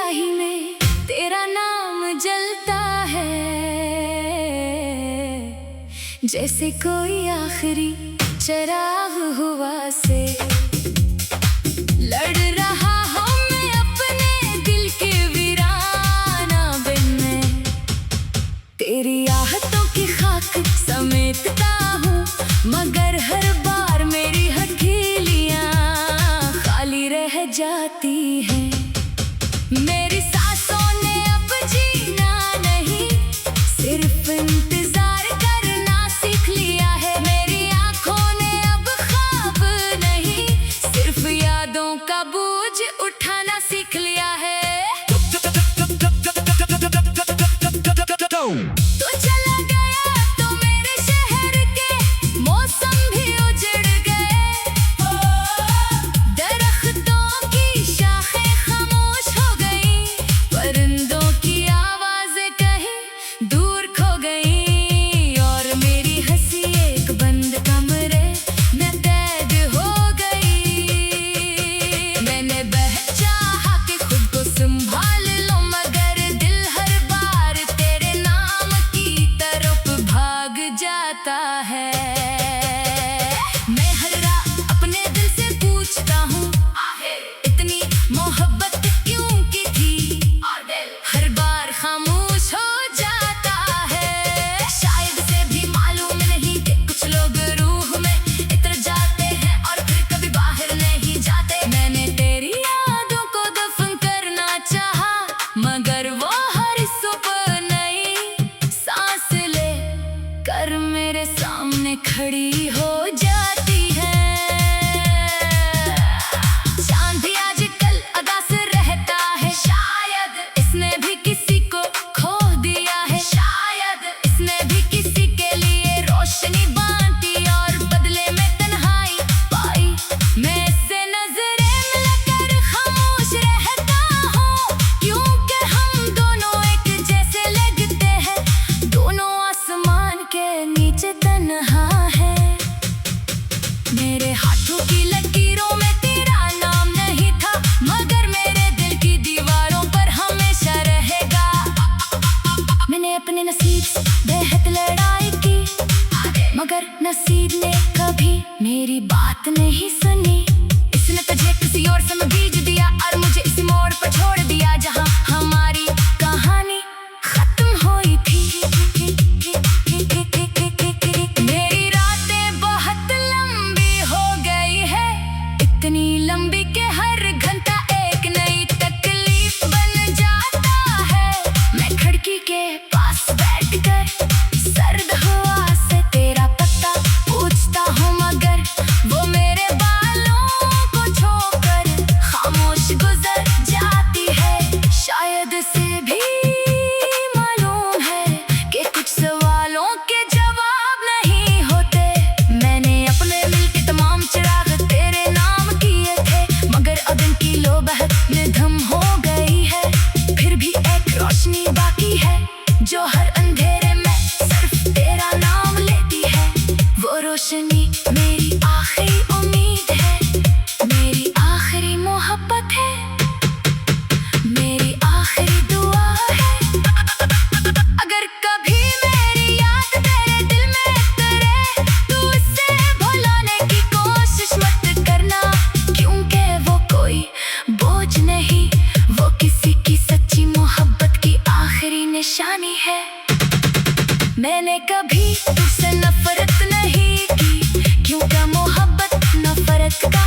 स्याही में तेरा नाम जलता है, जैसे कोई आखिरी चराग हुआ से लड़ रहा हूँ मैं अपने दिल के वीराना बिन में। तेरी आहतों की खाक समेटता हूँ, मगर हर बार मेरी हथेलियाँ खाली रह जाती हैं। मेरी सांसों ने अब जीना नहीं, सिर्फ इंतजार करना सीख लिया है। मेरी आंखों ने अब ख्वाब नहीं, सिर्फ यादों का बोझ उठाना सीख लिया है। तो चला गया तो मेरे शहर के मौसम भी उजड़ गए, दरख्तों की शाखें खामोश हो गई, परिंदों की आवाजें कहीं दूर खो गई, और मेरी हंसी एक बंद कमरे में कैद हो गई। मैंने चाहा कि खुद को संभाल लो, मगर दिल हर बार तेरे नाम की तरफ भाग जाता है। मैं हर रात अपने दिल से पूछता हूँ, इतनी मोहब्बत क्यों की थी, हर बार खामोश हो जाता है। शायद से भी मालूम नहीं कि कुछ लोग रूह में इतर जाते हैं और फिर कभी बाहर नहीं जाते। मैंने तेरी यादों को दफन करना चाहा, मगर वो हर सुबह नई सांस ले कर मेरे सामने खड़ी हो जाती है। चांद भी आजकल अदास रहता है, शायद इसने भी किसी को खो दिया है, शायद इसने भी किसी के लिए रोशनी बांटी और बदले में तन्हाई पाई। मैं इससे नजरें मिलाकर खामोश रहता हूँ, क्योंकि हम दोनों एक जैसे लगते हैं, दोनों आसमान के नीचे तन्हा है। मेरे हाथों की लकीरों में तेरा नाम नहीं था, मगर मेरे दिल की दीवारों पर हमेशा रहेगा। मैंने अपने नसीब से बेहद लड़ाई की, मगर नसीब ने कभी मेरी बात नहीं सुनी। इसने तुझे किसी और से बीज दिया और मुझे इस मोड़ पर छोड़ दिया, जहाँ हमारी कहानी खत्म हुई थी। मेरी रातें बहुत लंबी हो गई है, इतनी लंबी कि हर घंटा एक नई तकलीफ बन जाता है। मैं खिड़की के पास बैठकर सर्द हवा से तेरा पता पूछता हूँ, मगर वो मेरे बालों को छोकर खामोश गुजर जाती है। शायद से भी मालूम है कि कुछ सवालों के जवाब नहीं होते। मैंने अपने दिल के तमाम चिराग तेरे नाम किए थे, मगर अब इनकी लो बहक निधम हो गई है। फिर भी एक रोशनी बाकी है, जो हर अंधेरे में सिर्फ तेरा नाम लेती है। वो रोशनी मेरी आखिरी उम्मीद है, मेरी आखिरी मोहब्बत है, मेरी आखिरी दुआ है। अगर कभी मेरी याद तेरे दिल में उतरे, तू उससे भुलाने की कोशिश मत करना, क्योंकि वो कोई बोझ नहीं, वो किसी की सच्ची मोहब्बत की आखिरी निशानी है। मैंने कभी तुझसे नफरत नहीं की, क्योंकि मोहब्बत नफरत का